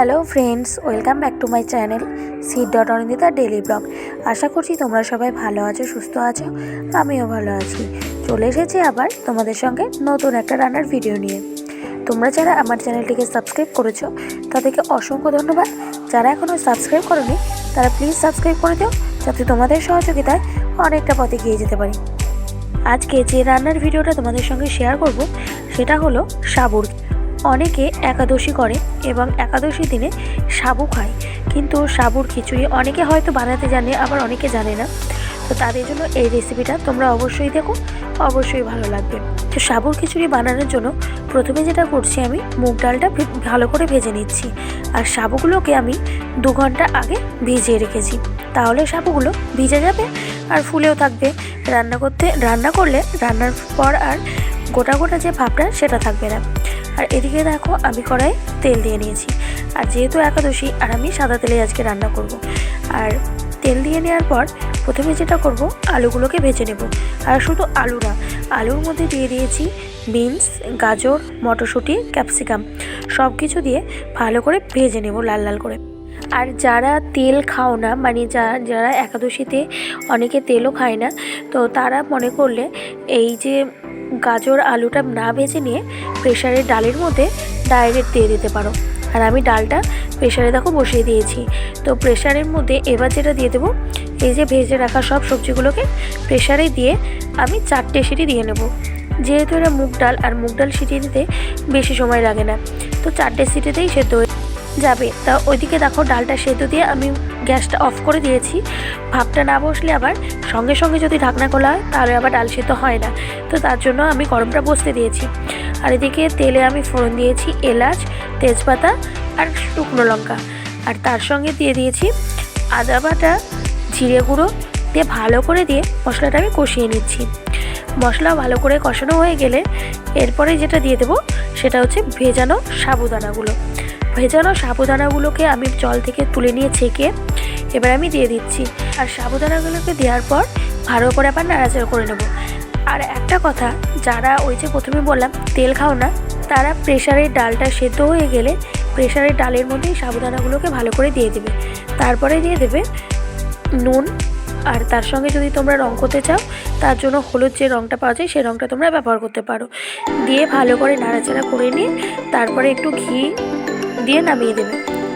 Hello friends, welcome back to my channel seed.অনিন্দিতা daily blog. আশা করছি তোমরা সবাই ভালো আছো, সুস্থ আছো। আমিও ভালো আছি। চলে এসেছি আবার তোমাদের সঙ্গে নতুন একটা রান্নার ভিডিও নিয়ে। তোমরা যারা আমার চ্যানেলটিকে সাবস্ক্রাইব করেছো তাদেরকে অসংখ্য ধন্যবাদ। যারা এখনও সাবস্ক্রাইব করোনি তারা প্লিজ সাবস্ক্রাইব করে দিও, যাতে তোমাদের সহযোগিতায় অনেকটা পথে এগিয়ে যেতে পারি। আজকে যে রান্নার ভিডিওটা তোমাদের সঙ্গে শেয়ার করব সেটা হলো সাবুর। অনেকে একাদশী করে এবং একাদশী দিনে সাবু খায়, কিন্তু সাবুর খিচুড়ি অনেকে হয়তো বানাতে জানে, আবার অনেকে জানে না। তো তাদের জন্য এই রেসিপিটা তোমরা অবশ্যই দেখো, অবশ্যই ভালো লাগবে। তো সাবুর খিচুড়ি বানানোর জন্য প্রথমে যেটা করছি, আমি মুগ ডালটা ভালো করে ভেজে নিচ্ছি। আর সাবুগুলোকে আমি 2 ঘন্টা আগে ভিজিয়ে রেখেছি, তাহলে সাবুগুলো ভিজে যাবে আর ফুলেও থাকবে। রান্না করলে রান্নার পর আর গোটা গোটা যে ভাবটা সেটা থাকবে না। আর এদিকে দেখো, আমি কড়াই তেল দিয়ে নিয়েছি। আর যেহেতু একাদশী, আর আমি সাদা তেলে আজকে রান্না করব। আর তেল দিয়ে নেওয়ার পর প্রথমে যেটা করব, আলুগুলোকে ভেজে নেব। আর শুধু আলু না, আলুর মধ্যে দিয়ে দিয়েছি বিনস, গাজর, মটরশুঁটি, ক্যাপসিকাম, সব কিছু দিয়ে ভালো করে ভেজে নেব লাল লাল করে। আর যারা তেল খাও না, মানে যারা একাদশীতে অনেকে তেলও খায় না, তো তারা মনে করলে এই যে গাজর আলুটা না ভেজে নিয়ে প্রেশারের ডালের মধ্যে ডাইরেক্ট দিয়ে দিতে পারো। আর আমি ডালটা প্রেশারে দেখো বসিয়ে দিয়েছি। তো প্রেশারের মধ্যে এবার যেটা দিয়ে দেবো, এই যে ভেজে রাখা সব সবজিগুলোকে প্রেশারে দিয়ে আমি 4টে সিটি দিয়ে নেব। যেহেতু এটা মুগ ডাল, আর মুগ ডাল সিটি দিতে বেশি সময় লাগে না, তো 4টে সিটিতেই সেদ্ধ হয়ে যাবে। তা ওইদিকে দেখো, ডালটা সেদ্ধ দিয়ে আমি গ্যাসটা অফ করে দিয়েছি। ভাপটা না বসলে আবার সঙ্গে সঙ্গে যদি ঢাকনা খোলা হয় তাহলে আবার ডাল সেদ্ধ হয় না, তো তার জন্য আমি গরমটা বসতে দিয়েছি। আর এদিকে তেলে আমি ফোড়ন দিয়েছি এলাচ, তেজপাতা আর শুকনো লঙ্কা। আর তার সঙ্গে দিয়ে দিয়েছি আদা বাটা, জিরে গুঁড়ো দিয়ে ভালো করে দিয়ে মশলাটা আমি কষিয়ে নিচ্ছি। মশলা ভালো করে কষানো হয়ে গেলে এরপরে যেটা দিয়ে দেবো সেটা হচ্ছে ভেজানো সাবুদানাগুলো। ভেজানো সাবুদানাগুলোকে আমি জল থেকে তুলে নিয়ে ছেঁকে এবার আমি দিয়ে দিচ্ছি। আর সাবুদানাগুলোকে দেওয়ার পর ভালো করে আবার নাড়াচাড়া করে নেব। আর একটা কথা, যারা ওই যে প্রথমে বললাম তেল খাও না, তারা প্রেশারের ডালটা সেদ্ধ হয়ে গেলে প্রেশারের ডালের মধ্যেই সাবুদানাগুলোকে ভালো করে দিয়ে দেবে। তারপরে দিয়ে দেবে নুন, আর তার সঙ্গে যদি তোমরা রং করতে চাও তার জন্য হলুদ যে রঙটা পাওয়া যায় সেই রঙটা তোমরা ব্যবহার করতে পারো। দিয়ে ভালো করে নাড়াচাড়া করে নিয়ে তারপরে একটু ঘি দিয়ে নামিয়ে দেবে।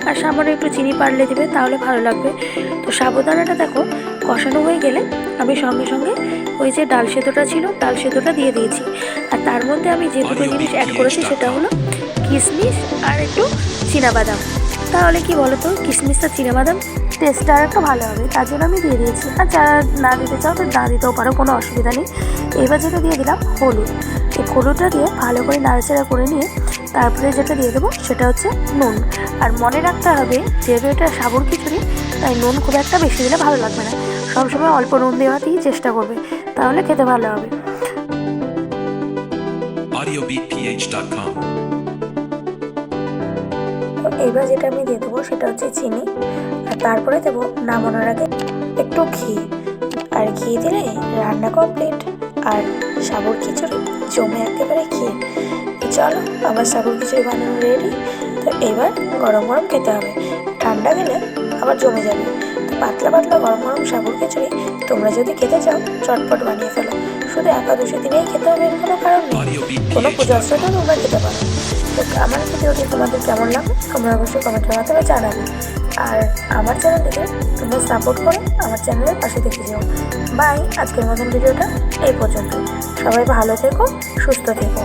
আর সামান্য একটু চিনি পারলে দেবে, তাহলে ভালো লাগবে। তো সাবুদানাটা দেখো কষানো হয়ে গেলে আমি সঙ্গে সঙ্গে ওই যে ডাল সেদ্ধটা ছিল, ডাল সেদ্ধটা দিয়ে দিয়েছি। আর তার মধ্যে আমি যে দুটো জিনিস অ্যাড করেছি সেটা হলো কিশমিশ আর একটু চীনাবাদাম। তাহলে কি বলো তো, কিশমিশ আর চীনাবাদাম টেস্টটা আর একটু ভালো হবে, তার জন্য আমি দিয়ে দিয়েছি। আর যারা না দিতে চাও তো না দিতেও পারো, কোনো অসুবিধা নেই। এবার যেটা দিয়ে দিলাম হলুদ। এই হলুদটা দিয়ে ভালো করে নাড়াচাড়া করে নিয়ে তারপরে যেটা দিয়ে দেবো সেটা হচ্ছে নুন। আর মনে রাখতে হবে, যেহেতু এটা সাবুর খিচুড়ি, তাই নুন খুব একটা বেশি দিলে ভালো লাগবে না। সবসময় অল্প নুন দেওয়াতেই চেষ্টা করবে, তাহলে খেতে ভালো হবে। audiobeatph.com তো এবার যেটা আমি দিয়ে দেবো সেটা হচ্ছে চিনি। আর তারপরে দেবো নামানোর আগে একটু ঘি। আর ঘি দিলে রান্না কমপ্লিট, আর সাবুর খিচুড়ি জমে একেবারে ক্ষীর। চলো, আবার সাবুর খিচুড়ি বানানো রেডি। তো এবার গরম গরম খেতে হবে, ঠান্ডা গেলে আবার জমে যাবে। তো পাতলা পাতলা গরম গরম সাবুর খিচুড়ি তোমরা যদি খেতে চাও চটপট বানিয়ে ফেলো। শুধু একাদশী দিনেই খেতে হবে এর কোনো কারণ নেই, কোনো পুজো অর্চনাও তোমরা খেতে পারো। তো আমার ভিডিওটি তোমাদের কেমন লাগে তোমরা অবশ্যই কমেন্টের মাধ্যমে জানাবে। আর আমার চ্যানেলটিকে তোমরা সাপোর্ট করে আমার চ্যানেলের পাশে দেখে যাও। বাই, আজকের মতন ভিডিওটা এই পর্যন্ত। সবাই ভালো থেকো, সুস্থ থেকো।